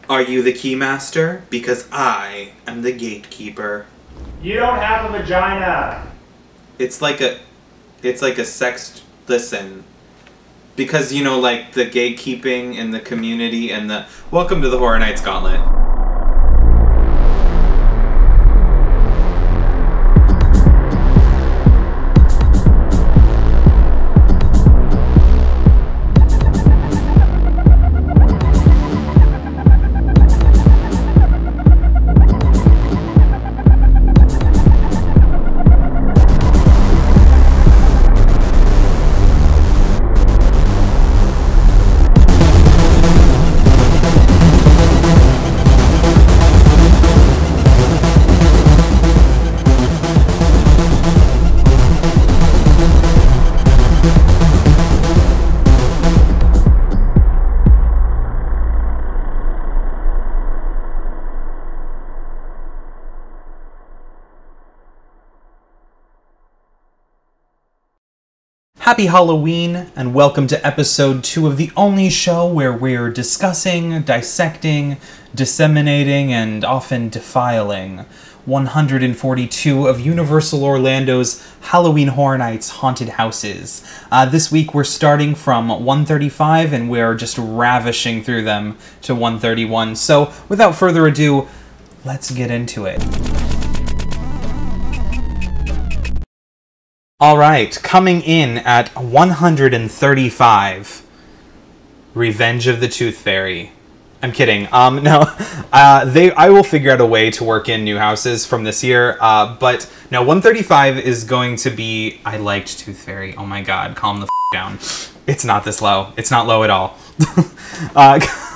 Are you the keymaster? Because I am the gatekeeper. You don't have a vagina. It's like a sex... Listen. Because, you know, like, the gatekeeping in the community and the... Welcome to the Horror Nights Gauntlet. Happy Halloween, and welcome to episode 2 of the only show where we're discussing, dissecting, disseminating, and often defiling 142 of Universal Orlando's Halloween Horror Nights haunted houses. This week we're starting from 135 and we're just ravishing through them to 131. So without further ado, let's get into it. Alright, coming in at 135, Revenge of the Tooth Fairy. I'm kidding. I will figure out a way to work in new houses from this year, but no, 135 is going to be... I liked Tooth Fairy. Oh my god, calm the down. It's not this low. It's not low at all.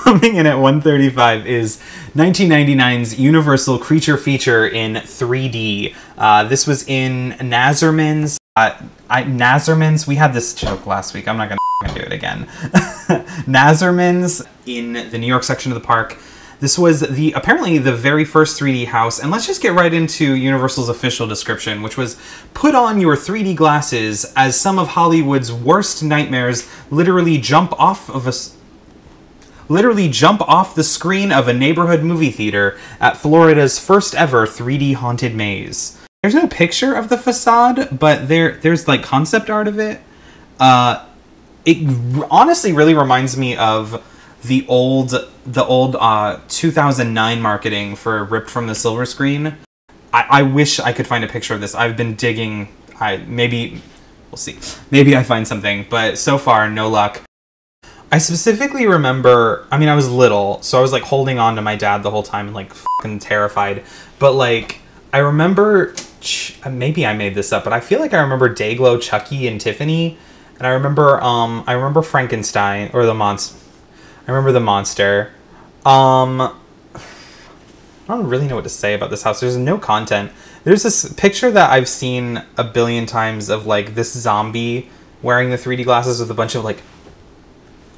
Coming in at 135 is 1999's Universal Creature Feature in 3D. This was in Nazerman's. Nazerman's, we had this joke last week. I'm not gonna do it again. Nazerman's in the New York section of the park. This was apparently the very first 3D house, and let's just get right into Universal's official description, which was, put on your 3D glasses as some of Hollywood's worst nightmares literally jump off the screen of a neighborhood movie theater at Florida's first ever 3D haunted maze. There's no picture of the facade, but there's like concept art of it. It honestly really reminds me of the old 2009 marketing for Ripped from the Silver Screen. I wish I could find a picture of this. I've been digging. Maybe we'll see. Maybe I find something, but so far no luck. I specifically remember, I mean, I was little, so I was like holding on to my dad the whole time and like fucking terrified. But like, I remember, maybe I made this up, but I feel like I remember Dayglow, Chucky, and Tiffany. And I remember Frankenstein, or the monster. I remember the monster. I don't really know what to say about this house. There's no content. There's this picture that I've seen a billion times of like this zombie wearing the 3D glasses with a bunch of like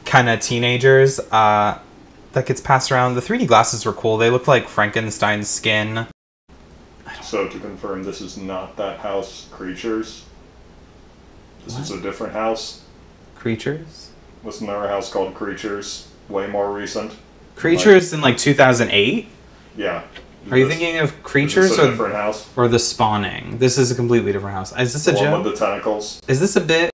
kind of teenagers that gets passed around. The 3D glasses were cool. They looked like Frankenstein's skin. So to confirm, this is not that house, Creatures? This is a different house? Creatures? Wasn't there a house called Creatures? Way more recent? Creatures in like 2008? Yeah. Are you thinking of Creatures is this a different house? Or The Spawning? This is a completely different house. Is this a joke? One with the tentacles? Is this a bit?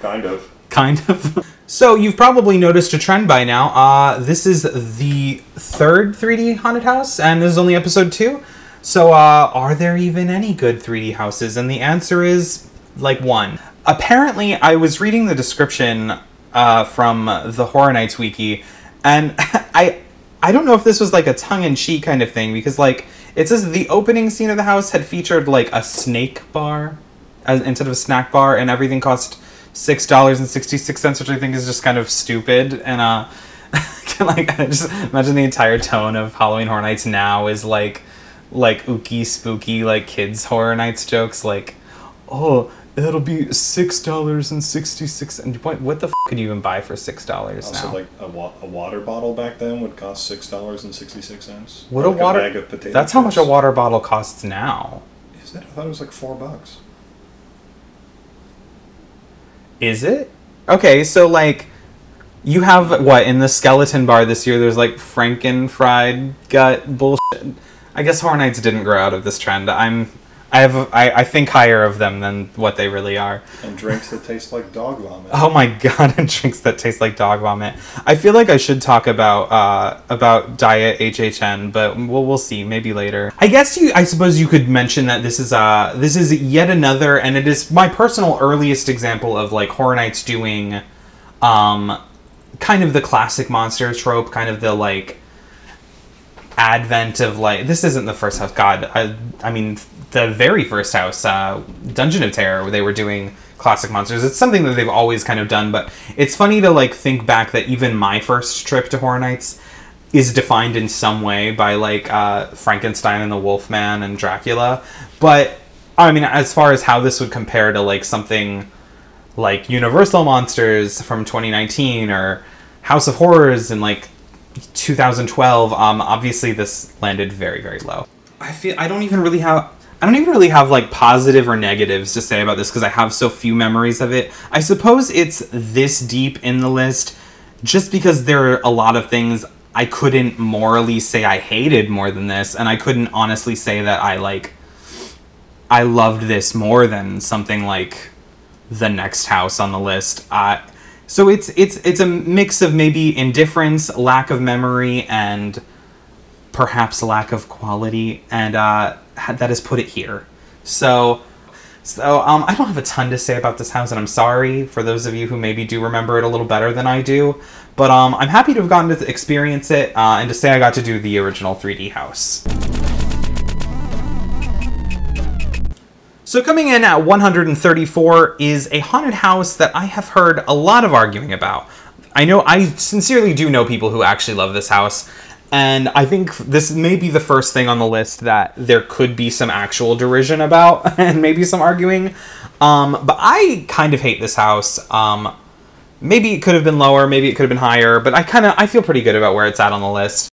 Kind of. Kind of. So you've probably noticed a trend by now. This is the third 3D haunted house, and this is only episode 2. So, are there even any good 3D houses? And the answer is, like, 1. Apparently, I was reading the description from the Horror Nights Wiki, and I don't know if this was, like, a tongue-in-cheek kind of thing, because, like, it says the opening scene of the house had featured, like, a snake bar instead of a snack bar, and everything cost $6.66, which I think is just kind of stupid, and, like, I just imagine the entire tone of Halloween Horror Nights now is, like ooky spooky like kids Horror Nights jokes, like, oh, it'll be $6.66, and what the f could you even buy for $6 now? Also, like a water bottle back then would cost $6.66. What like a water? A bag of potato that's chips. How much a water bottle costs now. Is it? I thought it was like $4. Is it? Okay, so like You have, what, in the skeleton bar this year, there's, like, Franken-fried gut bullshit. I guess Horror Nights didn't grow out of this trend. I think higher of them than what they really are. And drinks that taste like dog vomit. Oh my god, and drinks that taste like dog vomit. I feel like I should talk about Diet HHN, but we'll see, maybe later. I suppose you could mention that this is yet another, and it is my personal earliest example of, like, Horror Nights doing kind of the classic monster trope, kind of the, like, advent of, like, this isn't the first house, god, I mean, the very first house, Dungeon of Terror, where they were doing classic monsters. It's something that they've always kind of done, but it's funny to, like, think back that even my first trip to Horror Nights is defined in some way by, like, Frankenstein and the Wolfman and Dracula. But, I mean, as far as how this would compare to, like, something like Universal Monsters from 2019 or House of Horrors in, like, 2012, obviously this landed very, very low. I don't even really have like positive or negatives to say about this because I have so few memories of it. I suppose it's this deep in the list just because there are a lot of things I couldn't morally say I hated more than this, and I couldn't honestly say that I loved this more than something like the next house on the list. So it's a mix of maybe indifference, lack of memory, and perhaps lack of quality, and that has put it here. So I don't have a ton to say about this house, and I'm sorry for those of you who maybe do remember it a little better than I do, but I'm happy to have gotten to experience it, and to say I got to do the original 3D house. So coming in at 134 is a haunted house that I have heard a lot of arguing about. I sincerely do know people who actually love this house, and I think this may be the first thing on the list that there could be some actual derision about, and maybe some arguing. But I kind of hate this house. Maybe it could have been lower, maybe it could have been higher, but I feel pretty good about where it's at on the list.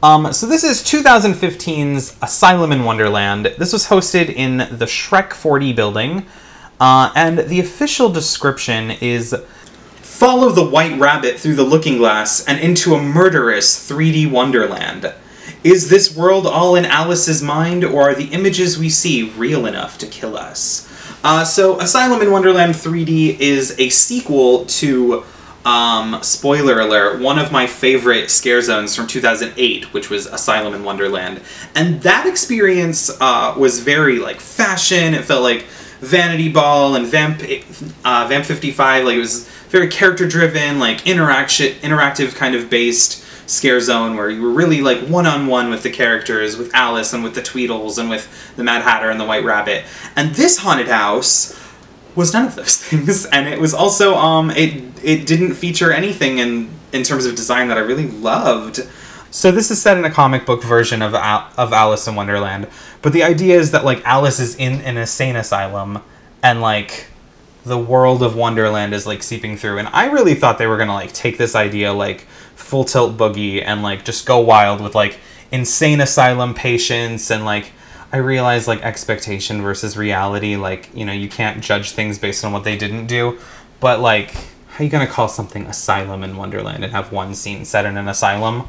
So this is 2015's Asylum in Wonderland. This was hosted in the Shrek 4D building, and the official description is: follow the white rabbit through the looking glass and into a murderous 3D wonderland. Is this world all in Alice's mind, or are the images we see real enough to kill us? So Asylum in Wonderland 3D is a sequel to, spoiler alert, one of my favorite scare zones from 2008, which was Asylum in Wonderland. And that experience was very, like, fashion. It felt like Vanity Ball and Vamp 55, like, it was very character-driven, like, interactive kind of based scare zone where you were really, like, one-on-one with the characters, with Alice and with the Tweedles and with the Mad Hatter and the White Rabbit. And this haunted house was none of those things, and it was also, it didn't feature anything in terms of design that I really loved. So this is set in a comic book version of Alice in Wonderland, but the idea is that, like, Alice is in an insane asylum, and, like, the world of Wonderland is, like, seeping through, and I really thought they were gonna, like, take this idea, like, Full Tilt Boogie, and, like, just go wild with, like, insane asylum patients, and, like, I realize, like, expectation versus reality, like, you know, you can't judge things based on what they didn't do, but, like, how are you gonna call something Asylum in Wonderland and have one scene set in an asylum?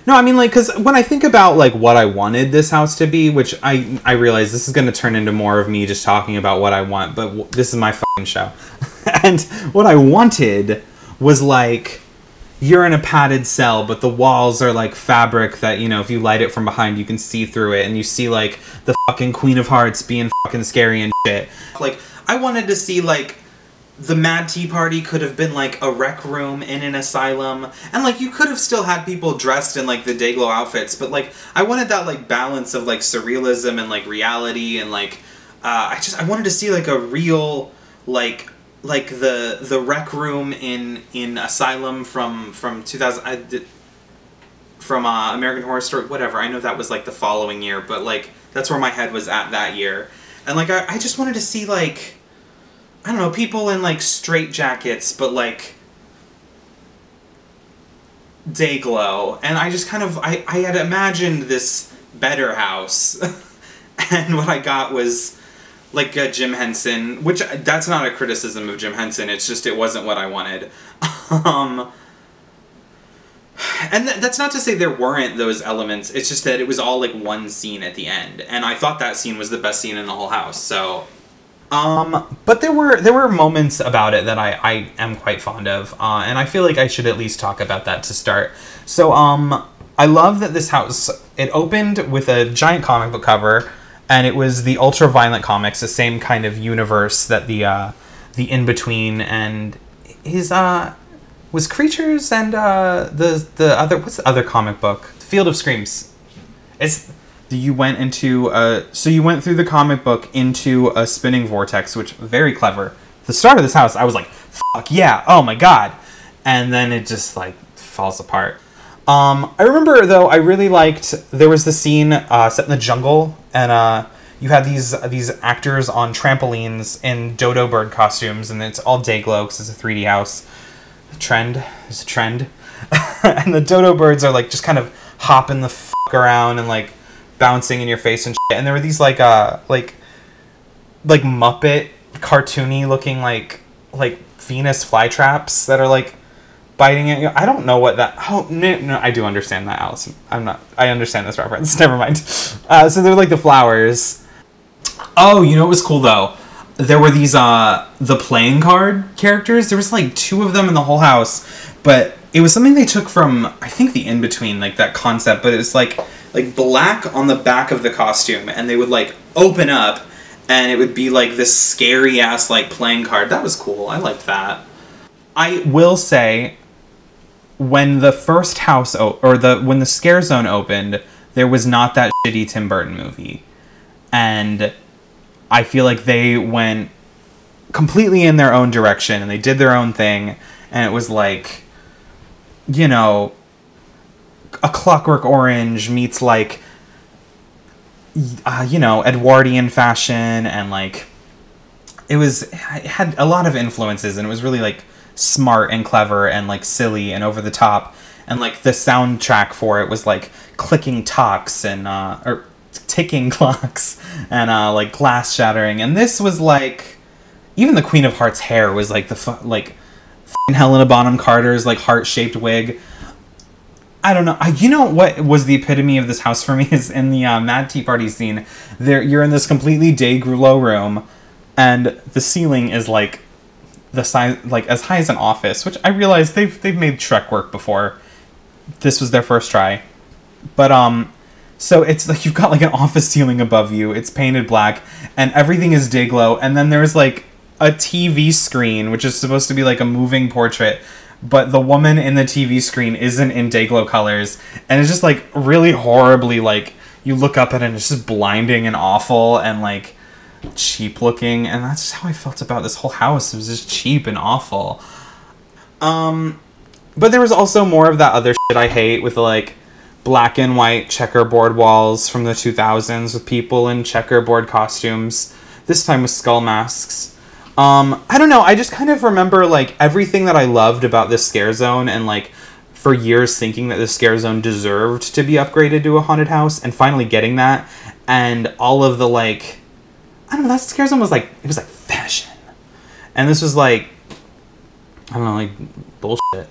No, I mean, like, because when I think about, like, what I wanted this house to be, which I realize this is going to turn into more of me just talking about what I want, but this is my fucking show. And what I wanted was, like, you're in a padded cell, but the walls are, like, fabric that, you know, if you light it from behind, you can see through it, and you see, like, the fucking Queen of Hearts being fucking scary and shit. Like, I wanted to see, like, the Mad Tea Party could have been, like, a rec room in an asylum, and, like, you could have still had people dressed in, like, the Dayglow outfits, but, like, I wanted that, like, balance of, like, surrealism and, like, reality, and, like, I wanted to see, like, a real, like the rec room in Asylum from 2000, from American Horror Story, whatever. I know that was, like, the following year, but, like, that's where my head was at that year, and, like, I just wanted to see, like, I don't know, people in, like, straight jackets, but, like, Dayglow. And I just kind of, I had imagined this better house. And what I got was, like, a Jim Henson, which, that's not a criticism of Jim Henson, it's just, it wasn't what I wanted. And that's not to say there weren't those elements. It's just that it was all like one scene at the end, and I thought that scene was the best scene in the whole house. So, but there were moments about it that I am quite fond of, and I feel like I should at least talk about that to start. So, I love that this house, it opened with a giant comic book cover, and it was the Ultra-Violent comics, the same kind of universe that the In-Between and his was Creatures and the other, what's the other comic book? Field of Screams. You went through the comic book into a spinning vortex, which very clever. The start of this house, I was like, fuck yeah, oh my god. And then it just like falls apart. I remember though, I really liked, there was the scene set in the jungle, and you had these actors on trampolines in dodo bird costumes, and it's all day glow because it's a 3D house. There's a trend. And the dodo birds are like just kind of hopping the fuck around and like bouncing in your face and shit. And there were these like Muppet cartoony looking like Venus flytraps that are like biting at you. I don't know what that. Oh no, I do understand that, Alice. I understand this reference. Never mind. So they're like the flowers. Oh, you know what was cool though? There were these the playing card characters. There was like 2 of them in the whole house, but it was something they took from, I think, the In-Between, like that concept. But it was like black on the back of the costume, and they would like open up, and it would be like this scary ass like playing card. That was cool. I liked that. I will say, when the first house when the Scare Zone opened, there was not that shitty Tim Burton movie, and I feel like they went completely in their own direction and they did their own thing, and it was like, you know, A Clockwork Orange meets like, you know, Edwardian fashion, and like it had a lot of influences, and it was really like smart and clever and like silly and over the top, and like the soundtrack for it was like clicking talks and or ticking clocks and like glass shattering, and this was like, even the Queen of Hearts hair was like like Helena Bonham Carter's like heart-shaped wig. I don't know. You know what was the epitome of this house for me is in the Mad Tea Party scene. You're in this completely day glow room, and the ceiling is like the size, like as high as an office, which I realize they've made Shrek work before. This was their first try, but so it's like you've got like an office ceiling above you. It's painted black, and everything is day glow. And then there's like a TV screen, which is supposed to be like a moving portrait, but the woman in the TV screen isn't in day glow colors, and it's just like really horribly, like you look up at it and it's just blinding and awful and like cheap looking, and that's just how I felt about this whole house. It was just cheap and awful. But there was also more of that other shit I hate with like black and white checkerboard walls from the 2000s with people in checkerboard costumes, this time with skull masks. I don't know, I just kind of remember like everything that I loved about this Scare Zone, and like for years thinking that the Scare Zone deserved to be upgraded to a haunted house, and finally getting that, and all of the like, I don't know, that Scare Zone was like, it was like fashion, and this was like, I don't know, like bullshit.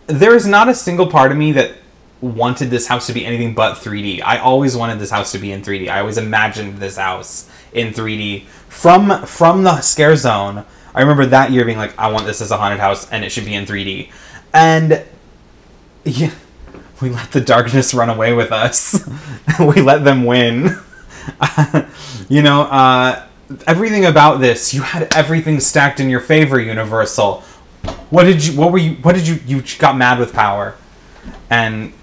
There is not a single part of me that wanted this house to be anything but 3D. I always wanted this house to be in 3D. I always imagined this house in 3D. From the Scare Zone, I remember that year being like, I want this as a haunted house, and it should be in 3D. And yeah, we let the darkness run away with us. We let them win. You know, everything about this, you had everything stacked in your favor, Universal. You got mad with power, and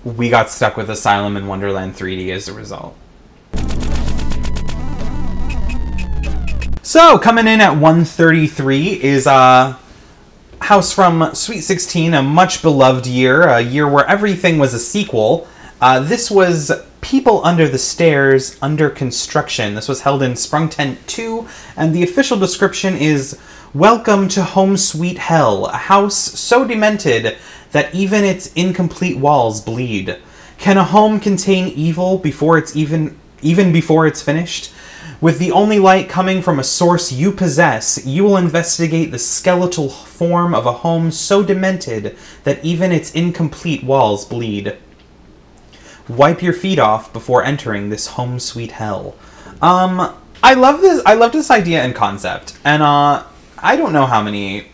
we got stuck with Asylum and Wonderland 3D as a result. So, coming in at 133 is a house from Sweet 16, a much beloved year, a year where everything was a sequel. This was People Under the Stairs, Under Construction. This was held in Sprung Tent 2, and the official description is, "Welcome to Home Sweet Hell, a house so demented that even its incomplete walls bleed. Can a home contain evil before it's even before it's finished? With the only light coming from a source you possess, you will investigate the skeletal form of a home so demented that even its incomplete walls bleed. Wipe your feet off before entering this home sweet hell. I love this idea and concept, and I don't know how many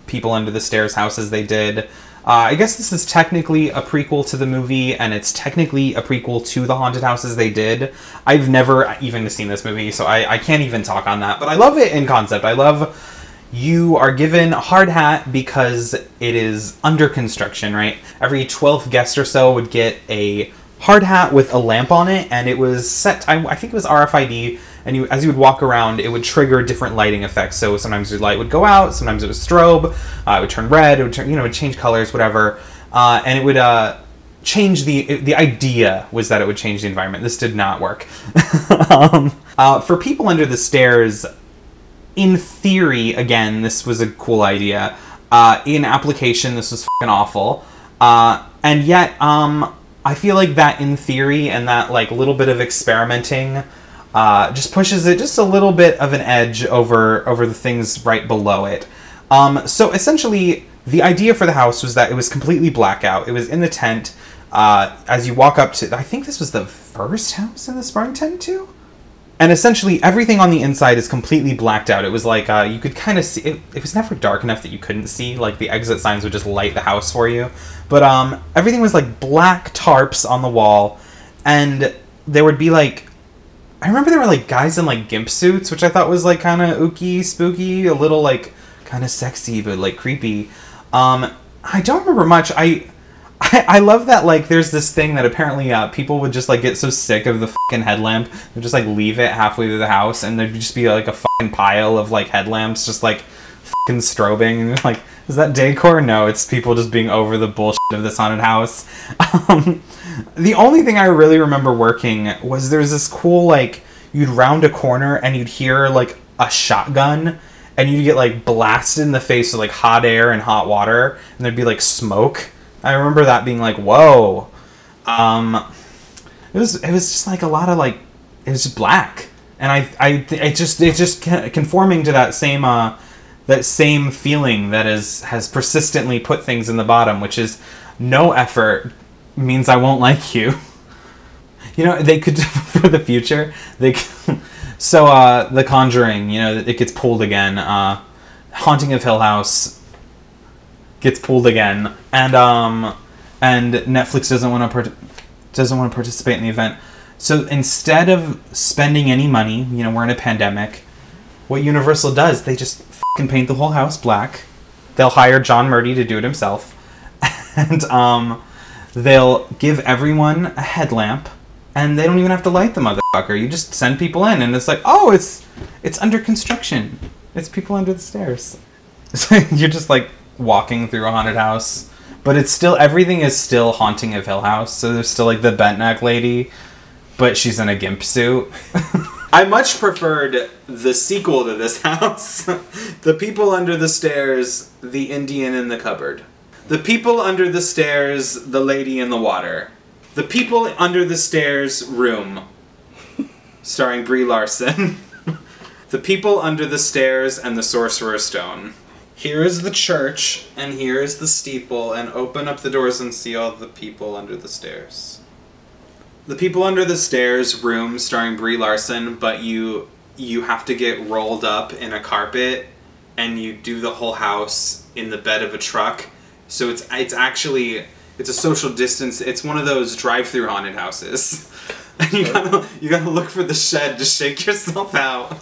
People Under the Stairs houses they did. I guess this is technically a prequel to the movie, and it's technically a prequel to the haunted houses they did. I've never even seen this movie, so I can't even talk on that. But I love it in concept. I love you are given a hard hat because it is under construction, right? Every 12th guest or so would get a hard hat with a lamp on it, and it was set, I think it was RFID, and as you would walk around, it would trigger different lighting effects. So sometimes your light would go out, sometimes it was strobe, it would turn red, it would turn, it would change colors, whatever, and it would change the idea was that it would change the environment. This did not work. For People Under the Stairs, in theory, again, this was a cool idea. In application, this was fucking awful, and yet, I feel like that in theory and that like little bit of experimenting just pushes it just a little bit of an edge over the things right below it. So essentially, the idea for the house was that it was completely blackout. It was in the tent. As you walk up to, I think this was the first house in the Spartan tent too? And essentially, everything on the inside is completely blacked out. It was like, you could kind of see, it was never dark enough that you couldn't see, like the exit signs would just light the house for you. But everything was like black tarps on the wall, and there would be like, I remember there were like guys in like gimp suits, which I thought was like kind of ooky, spooky, a little like kind of sexy, but like creepy. I don't remember much. I love that, like, there's this thing that apparently people would just, like, get so sick of the fucking headlamp, they'd just, like, leave it halfway through the house, and there'd just be, like, a fucking pile of, like, headlamps just, like, fucking strobing, and you're like, is that decor? No, it's people just being over the bullshit of this haunted house. The only thing I really remember working was there's this cool, like, you'd round a corner, and you'd hear, like, a shotgun, and you'd get, like, blasted in the face with, like, hot air and hot water, and there'd be, like, smoke. I remember that being like, whoa. It was just like a lot of like, it was just black, and it's just conforming to that same feeling that has persistently put things in the bottom, which is no effort means I won't like you. You know, they could for the future. So The Conjuring, you know, it gets pulled again. Haunting of Hill House gets pulled again, and Netflix doesn't want to participate in the event. So instead of spending any money, you know, we're in a pandemic, what Universal does, they just fucking paint the whole house black. They'll hire John Murdy to do it himself, and they'll give everyone a headlamp, and they don't even have to light the motherfucker. You just send people in, and it's like, oh, it's under construction. It's People Under the Stairs. So you're just like walking through a haunted house, but it's still, everything is still Haunting of Hill House, so there's still like the bent neck lady, but she's in a gimp suit. I much preferred the sequel to this house. The People Under the Stairs, the Indian in the Cupboard. The People Under the Stairs, the Lady in the Water. The People Under the Stairs Room, starring Brie Larson. The People Under the Stairs and the Sorcerer's Stone. Here is the church, and here is the steeple, and open up the doors and see all the people under the stairs. The People Under the Stairs Room, starring Brie Larson, but you have to get rolled up in a carpet, and you do the whole house in the bed of a truck. So it's actually a social distance. It's one of those drive-through haunted houses. And you gotta look for the shed to shake yourself out.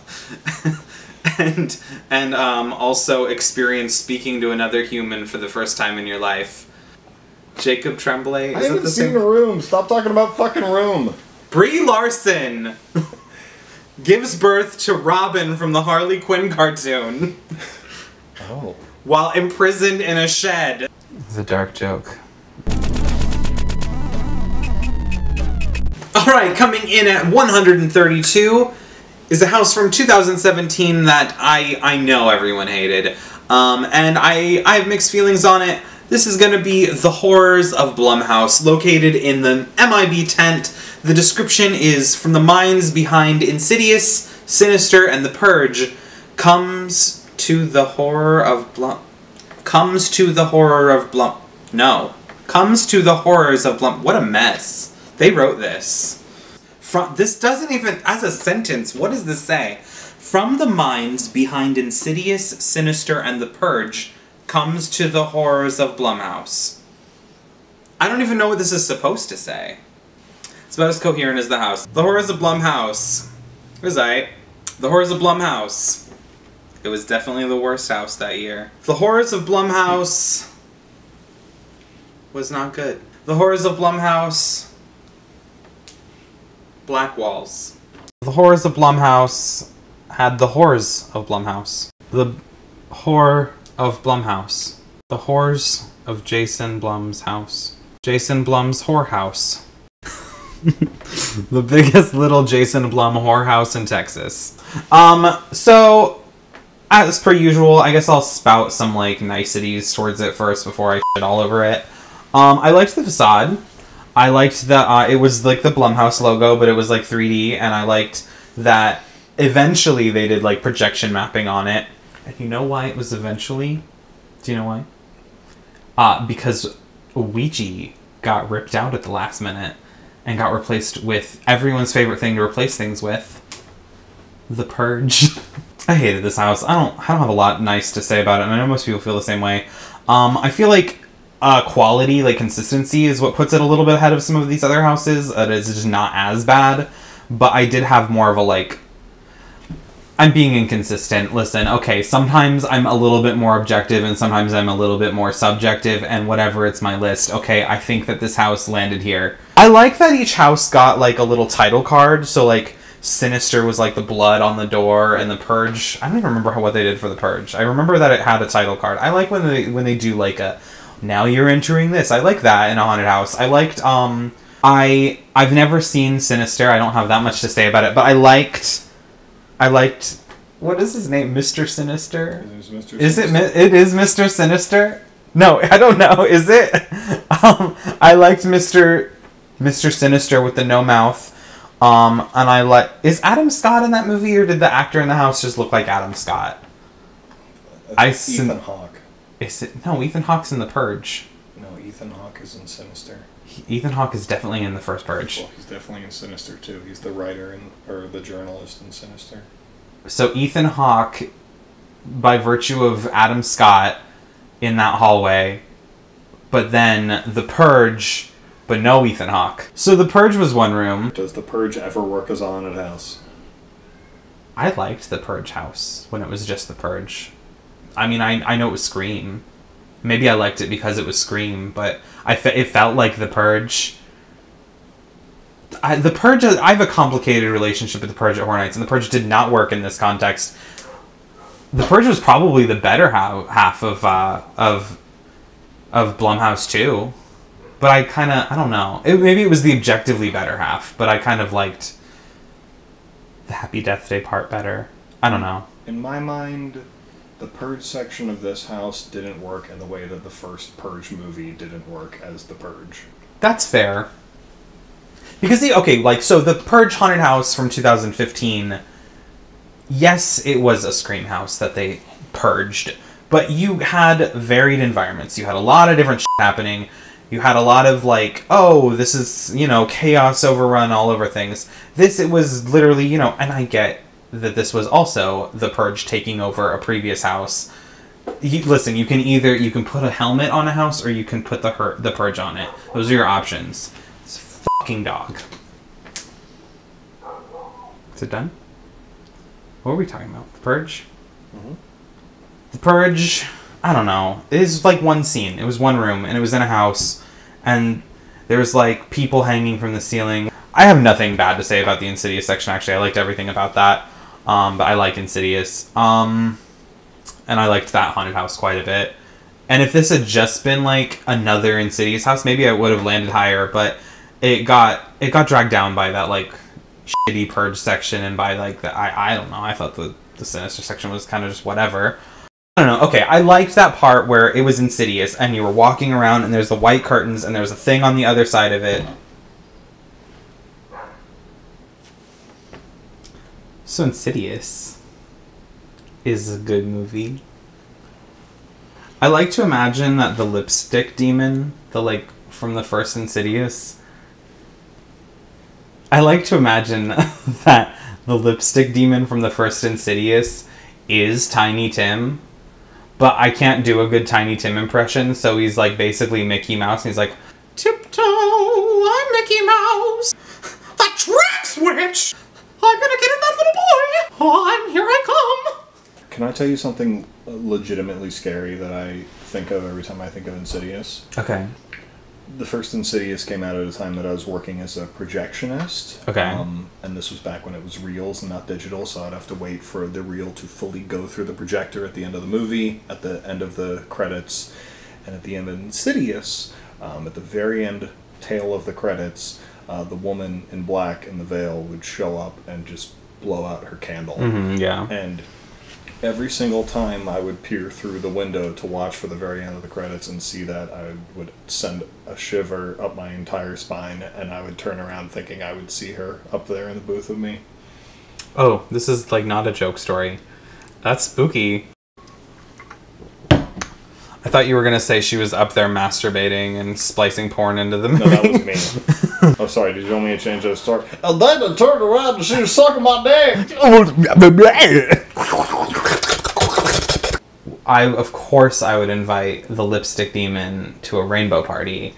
and also experience speaking to another human for the first time in your life. Jacob Tremblay. I haven't seen The Room. Stop talking about fucking Room. Brie Larson gives birth to Robin from the Harley Quinn cartoon. Oh. While imprisoned in a shed. It's a dark joke. Alright, coming in at 132 is a house from 2017 that I know everyone hated. And I have mixed feelings on it. This is going to be The Horrors of Blumhouse, located in the MIB tent. The description is from the minds behind Insidious, Sinister and the Purge comes to the horror of comes to the horrors of Blum. What a mess. They wrote this. This doesn't even, as a sentence, what does this say? From the minds behind Insidious, Sinister, and the Purge comes to the horrors of Blumhouse. I don't even know what this is supposed to say. It's about as coherent as the house. The horrors of Blumhouse. It was aight. The horrors of Blumhouse. It was definitely the worst house that year. The horrors of Blumhouse was not good. The horrors of Blumhouse. Black walls. The horrors of Blumhouse had the horrors of Blumhouse. The horror of Blumhouse. The horrors of Jason Blum's house. Jason Blum's whorehouse. The biggest little Jason Blum whorehouse in Texas. So, as per usual, I guess I'll spout some, like, niceties towards it first before I shit all over it. I liked the facade. I liked that it was, like, the Blumhouse logo, but it was, like, 3D, and I liked that eventually they did, like, projection mapping on it. And you know why it was eventually? Do you know why? Because Ouija got ripped out at the last minute and got replaced with everyone's favorite thing to replace things with. The Purge. I hated this house. I don't have a lot nice to say about it, and I know most people feel the same way. I feel like quality, like consistency, is what puts it a little bit ahead of some of these other houses. It's just not as bad, but I did have more of a, like, I'm being inconsistent. Listen, okay, sometimes I'm a little bit more objective and sometimes I'm a little bit more subjective, and whatever, it's my list. Okay, I think that this house landed here. I like that each house got, like, a little title card, so, like, Sinister was, like, the blood on the door, and the Purge, I don't even remember what they did for the Purge. I remember that it had a title card. I like when they do, like, a, now you're entering this. I like that in a haunted house. I liked, I've never seen Sinister. I don't have that much to say about it, but I liked, what is his name? Mr. Sinister? It is Mr. Sinister? No, I don't know. Is it? I liked Mr. Sinister with the no mouth. And I like... Is Adam Scott in that movie, or did the actor in the house just look like Adam Scott? Ethan Hawke. Is it? No, Ethan Hawke's in The Purge. No, Ethan Hawke is in Sinister. Ethan Hawke is definitely in the first Purge. Well, he's definitely in Sinister, too. He's the writer or the journalist in Sinister. So Ethan Hawke, by virtue of Adam Scott in that hallway, but then The Purge, but no Ethan Hawke. So The Purge was one room. Does The Purge ever work as a haunted house? I liked The Purge house when it was just The Purge. I mean, I know it was Scream. Maybe I liked it because it was Scream, but it felt like The Purge. I have a complicated relationship with The Purge at Horror Nights, and The Purge did not work in this context. The Purge was probably the better half of Blumhouse 2. But I don't know. Maybe it was the objectively better half, but I kind of liked the Happy Death Day part better. I don't know. In my mind, the Purge section of this house didn't work in the way that the first Purge movie didn't work as The Purge. That's fair. Because, so the Purge Haunted House from 2015, yes, it was a Scream house that they purged, but you had varied environments. You had a lot of different shit happening. You had a lot of, like, oh, this is, chaos overrun all over things. It was literally, and I get that this was also the Purge taking over a previous house. Listen, you can put a helmet on a house, or you can put the Purge on it. Those are your options. It's a fucking dog. Is it done? What were we talking about? The Purge? Mm-hmm. The Purge, I don't know. It is like one scene. It was one room, and it was in a house, and there was, like, people hanging from the ceiling. I have nothing bad to say about the Insidious section, actually. I liked everything about that. But I like Insidious. And I liked that haunted house quite a bit. And if this had just been, like, another Insidious house, maybe I would have landed higher, but it got dragged down by that, like, shitty Purge section, and by, like, I don't know, I thought the Sinister section was kind of just whatever. I don't know, okay, I liked that part where it was Insidious, and you were walking around, and there's the white curtains, and there's a thing on the other side of it. So Insidious is a good movie. I like to imagine that the lipstick demon, from the first Insidious, I like to imagine that the lipstick demon from the first Insidious is Tiny Tim, but I can't do a good Tiny Tim impression, so he's like basically Mickey Mouse, and he's like, tiptoe, I'm Mickey Mouse, the trick switch, I'm gonna get in that little boy, and here I come. Can I tell you something legitimately scary that I think of every time I think of Insidious? Okay. The first Insidious came out at a time that I was working as a projectionist. Okay. And this was back when it was reels and not digital, so I'd have to wait for the reel to fully go through the projector at the end of the movie, at the end of the credits, and at the end of Insidious, at the very end tail of the credits, the woman in black in the veil would show up and just blow out her candle. Mm-hmm, yeah. And every single time I would peer through the window to watch for the very end of the credits and see that, I would send a shiver up my entire spine, and I would turn around thinking I would see her up there in the booth with me. Oh, this is like not a joke story. That's spooky. I thought you were gonna say she was up there masturbating and splicing porn into the movie. No, that was me. Oh, sorry, did you want me to change that story? And then I turned around and she was sucking my dick! Of course I would invite the lipstick demon to a rainbow party.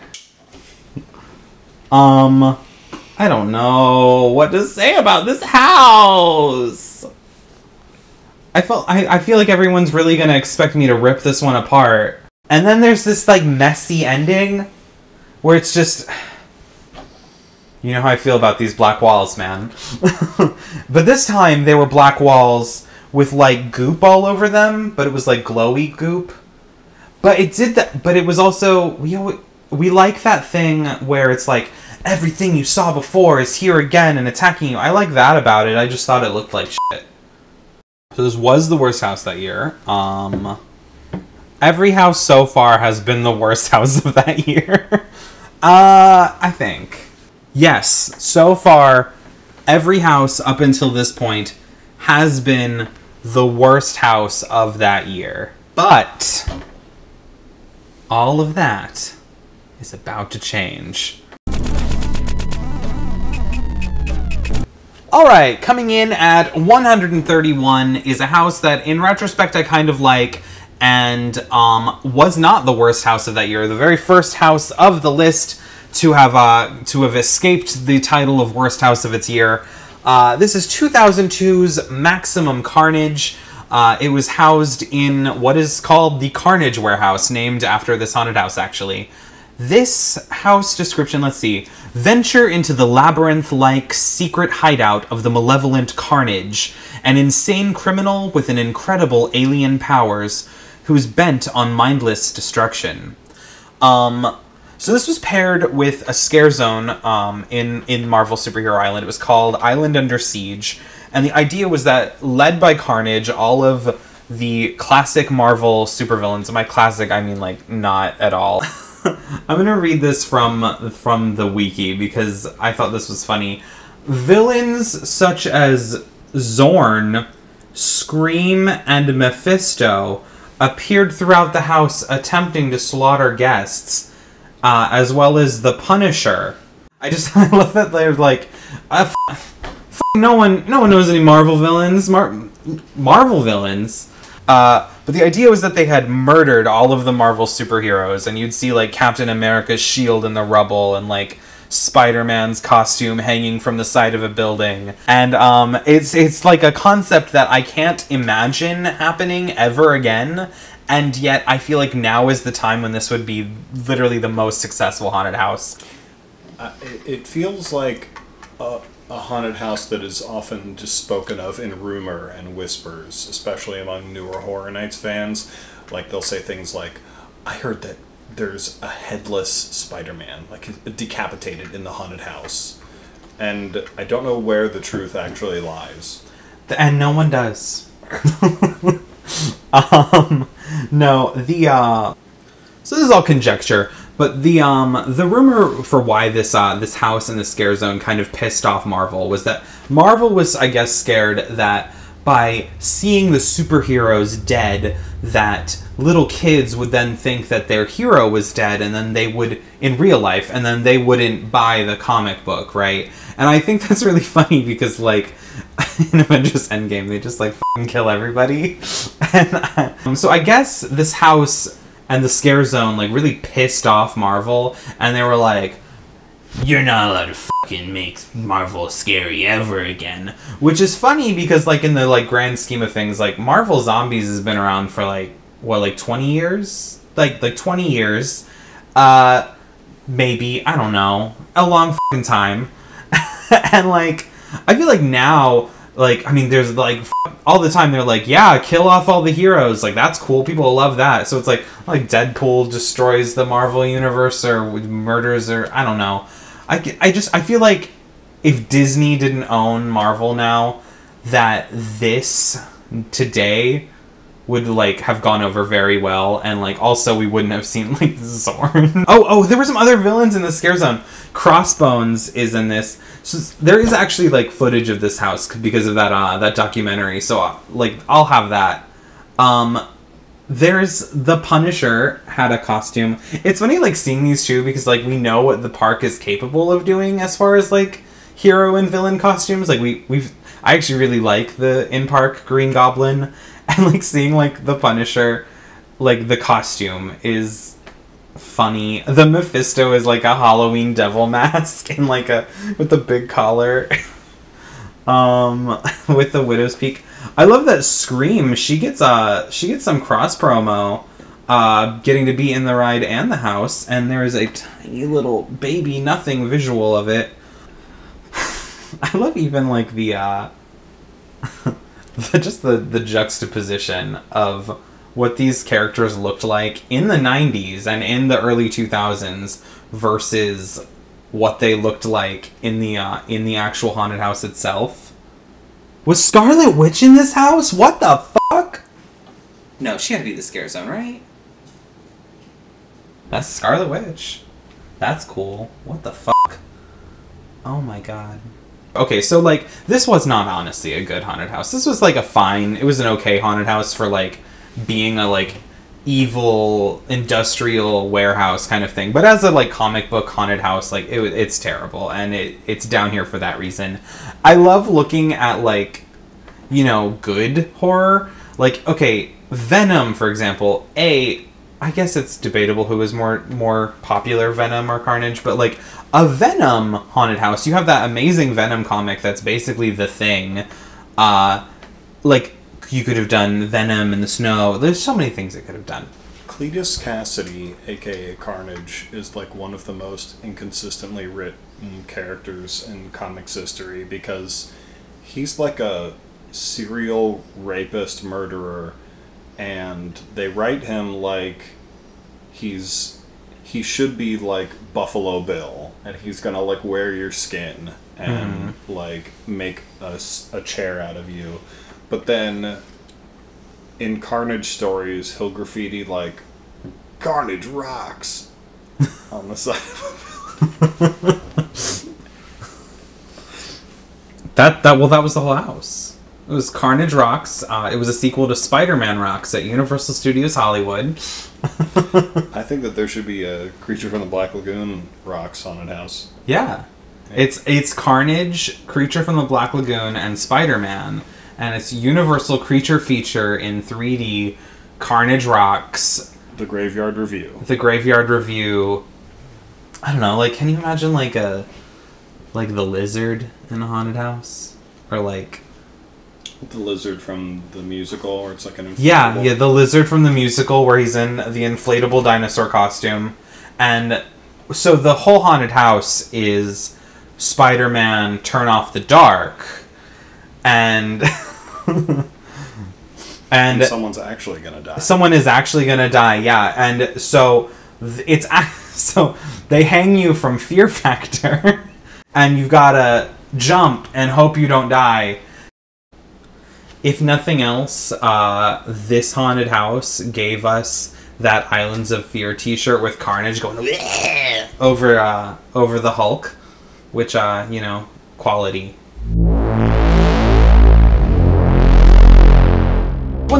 I don't know what to say about this house. I feel like everyone's really gonna expect me to rip this one apart. And then there's this like messy ending where it's just, you know how I feel about these black walls, man. But this time they were black walls with like goop all over them, but it was like glowy goop. But it did that, but it was also, we like that thing where it's like everything you saw before is here again and attacking you. I like that about it. I just thought it looked like shit. So this was the worst house that year. Every house so far has been the worst house of that year. I think. Yes, so far, every house up until this point has been the worst house of that year. But all of that is about to change. Alright, coming in at 131 is a house that, in retrospect, I kind of like, and was not the worst house of that year. The very first house of the list to have escaped the title of worst house of its year. This is 2002's Maximum Carnage. It was housed in what is called the Carnage Warehouse, named after this haunted house, actually. This house description, let's see. Venture into the labyrinth-like secret hideout of the malevolent Carnage, an insane criminal with an incredible alien powers who's bent on mindless destruction. So this was paired with a scare zone in Marvel Superhero Island. It was called Island Under Siege, and the idea was that, led by Carnage, all of the classic Marvel supervillains, and by classic I mean like not at all. I'm going to read this from the wiki because I thought this was funny. Villains such as Zorn, Scream, and Mephisto appeared throughout the house attempting to slaughter guests, as well as the Punisher. I love that they're like, no one knows any Marvel villains. Marvel villains. But the idea was that they had murdered all of the Marvel superheroes, and you'd see like Captain America's shield in the rubble and like Spider-Man's costume hanging from the side of a building. And it's like a concept that I can't imagine happening ever again, and yet I feel like now is the time when this would be literally the most successful haunted house. It feels like a haunted house that is often just spoken of in rumor and whispers, especially among newer Horror Nights fans. Like, they'll say things like, I heard that there's a headless Spider-Man, like decapitated in the haunted house. And I don't know where the truth actually lies. And no one does. No, so this is all conjecture. But the rumor for why this house in the scare zone kind of pissed off Marvel was that Marvel was, I guess, scared that by seeing the superheroes dead, that little kids would then think that their hero was dead, and then they would, in real life, and then they wouldn't buy the comic book, right? And I think that's really funny because, like, in Avengers Endgame, they just, like, fucking kill everybody. And so I guess this house and the scare zone, like, really pissed off Marvel, and they were like, you're not allowed to fucking make Marvel scary ever again. Which is funny because, like, in the, like, grand scheme of things, like, Marvel Zombies has been around for, like, what, like, 20 years? Like 20 years. Maybe, I don't know. A long fucking time. And, like, I feel like now, like, I mean, there's, like, all the time they're like, yeah, kill off all the heroes. Like, that's cool. People love that. So it's like Deadpool destroys the Marvel universe or murders or, I don't know. I feel like if Disney didn't own Marvel now, that this today would, like, have gone over very well, and, like, also we wouldn't have seen, like, Zorn. Oh, there were some other villains in the scare zone. Crossbones is in this. So there is actually, like, footage of this house because of that documentary, so, like, I'll have that. There's the Punisher had a costume. It's funny, like, seeing these two because, like, we know what the park is capable of doing as far as, like, hero and villain costumes. Like, I actually really like the in-park Green Goblin, and, like, seeing, like, the Punisher, like, the costume is funny. The Mephisto is, like, a Halloween devil mask and, like, with a big collar. With the Widow's Peak. I love that Scream. She gets some cross promo, getting to be in the ride and the house, and there is a tiny little baby nothing visual of it. I love even, like, the just the juxtaposition of what these characters looked like in the 90s and in the early 2000s versus what they looked like in the actual haunted house itself. Was Scarlet Witch in this house? What the fuck? No, she had to be the scare zone, right? That's Scarlet Witch. That's cool. What the fuck? Oh my god. Okay, so, like, this was not honestly a good haunted house. This was, like, it was an okay haunted house for, like, being a, like, evil industrial warehouse kind of thing. But as a, like, comic book haunted house, like, it's terrible, and it's down here for that reason. I love looking at, like, you know, good horror. Like, okay, Venom, for example. I guess it's debatable who is more popular, Venom or Carnage, but, like, a Venom haunted house, you have that amazing Venom comic that's basically The Thing. Like, you could have done Venom in the snow. There's so many things it could have done. Cletus Cassidy, aka Carnage, is, like, one of the most inconsistently written characters in comics history because he's, like, a serial rapist murderer, and they write him like he should be like Buffalo Bill, and he's gonna, like, wear your skin and like make a chair out of you. But then in Carnage stories, he'll graffiti, like, Carnage rocks on the side of that was the whole house. It was Carnage Rocks. It was a sequel to Spider-Man Rocks at Universal Studios Hollywood. I think that there should be a Creature from the Black Lagoon Rocks haunted house. Yeah. It's Carnage, Creature from the Black Lagoon, and Spider-Man. And it's Universal Creature Feature in 3D, Carnage Rocks. The Graveyard Review. The Graveyard Review. I don't know, like, can you imagine, like, the Lizard in a haunted house? Or, like... The Lizard from the musical, or it's like an inflatable... Yeah, the Lizard from the musical where he's in the inflatable dinosaur costume. And so the whole haunted house is Spider-Man Turn Off the Dark. And... and someone's actually gonna die. Someone is actually gonna die, yeah. And so so they hang you from Fear Factor, and you've gotta jump and hope you don't die. If nothing else, this haunted house gave us that Islands of Fear t-shirt with Carnage going over the Hulk, which, you know, quality.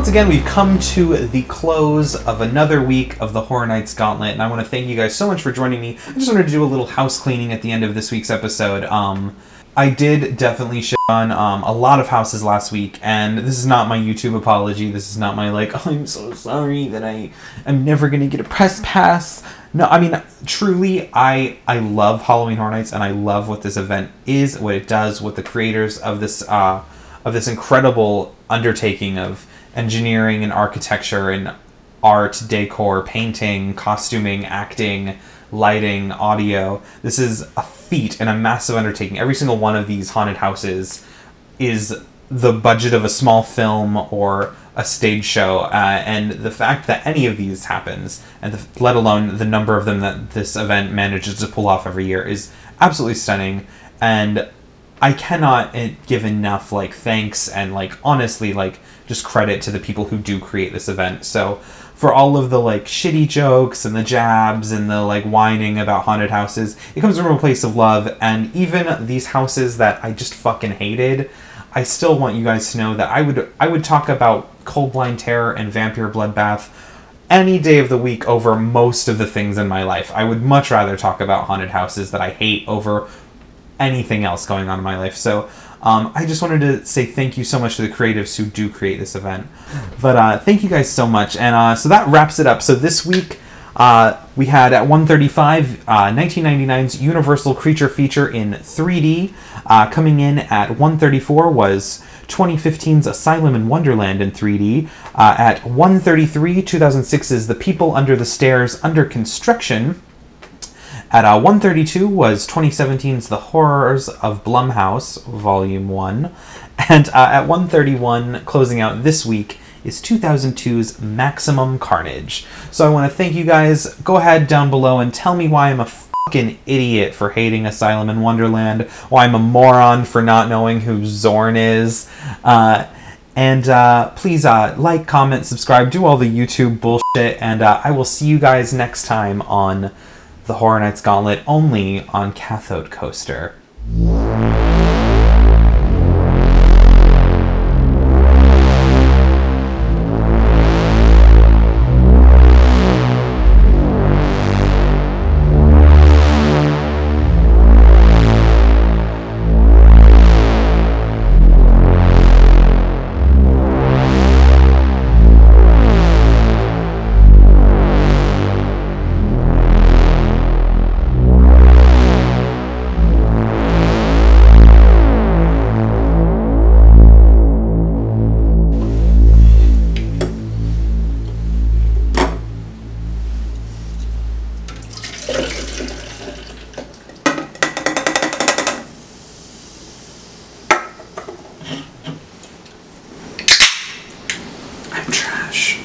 once again, we've come to the close of another week of the Horror Nights Gauntlet, and I want to thank you guys so much for joining me. I just wanted to do a little house cleaning at the end of this week's episode. I did definitely shit on a lot of houses last week, and this is not my YouTube apology. This is not my, like, oh, I'm so sorry that I am never going to get a press pass. No, I mean, truly, I love Halloween Horror Nights, and I love what this event is, what it does, what the creators of this incredible undertaking of engineering and architecture and art, decor, painting, costuming, acting, lighting, audio. This is a feat and a massive undertaking. Every single one of these haunted houses is the budget of a small film or a stage show, and the fact that any of these happens, and let alone the number of them that this event manages to pull off every year, is absolutely stunning. And I cannot give enough, like, thanks and, like, honestly, like, just credit to the people who do create this event. So for all of the, like, shitty jokes and the jabs and the, like, whining about haunted houses, it comes from a place of love. And even these houses that I just fucking hated, I still want you guys to know that I would talk about Cold Blind Terror and Vampire Bloodbath any day of the week over most of the things in my life. I would much rather talk about haunted houses that I hate over anything else going on in my life. So I just wanted to say thank you so much to the creatives who do create this event. But thank you guys so much. And so that wraps it up. So this week we had at 1:35 1999's Universal Creature Feature in 3D. Coming in at 1:34 was 2015's Asylum in Wonderland in 3D. At 1:33, 2006's The People Under the Stairs Under Construction. At 1:32 was 2017's The Horrors of Blumhouse, Volume 1. And at 1:31, closing out this week, is 2002's Maximum Carnage. So I want to thank you guys. Go ahead down below and tell me why I'm a fucking idiot for hating Asylum in Wonderland, why I'm a moron for not knowing who Zorn is. And please like, comment, subscribe, do all the YouTube bullshit, and I will see you guys next time on the Horror Nights Gauntlet, only on Cathode Coaster. I'm trash.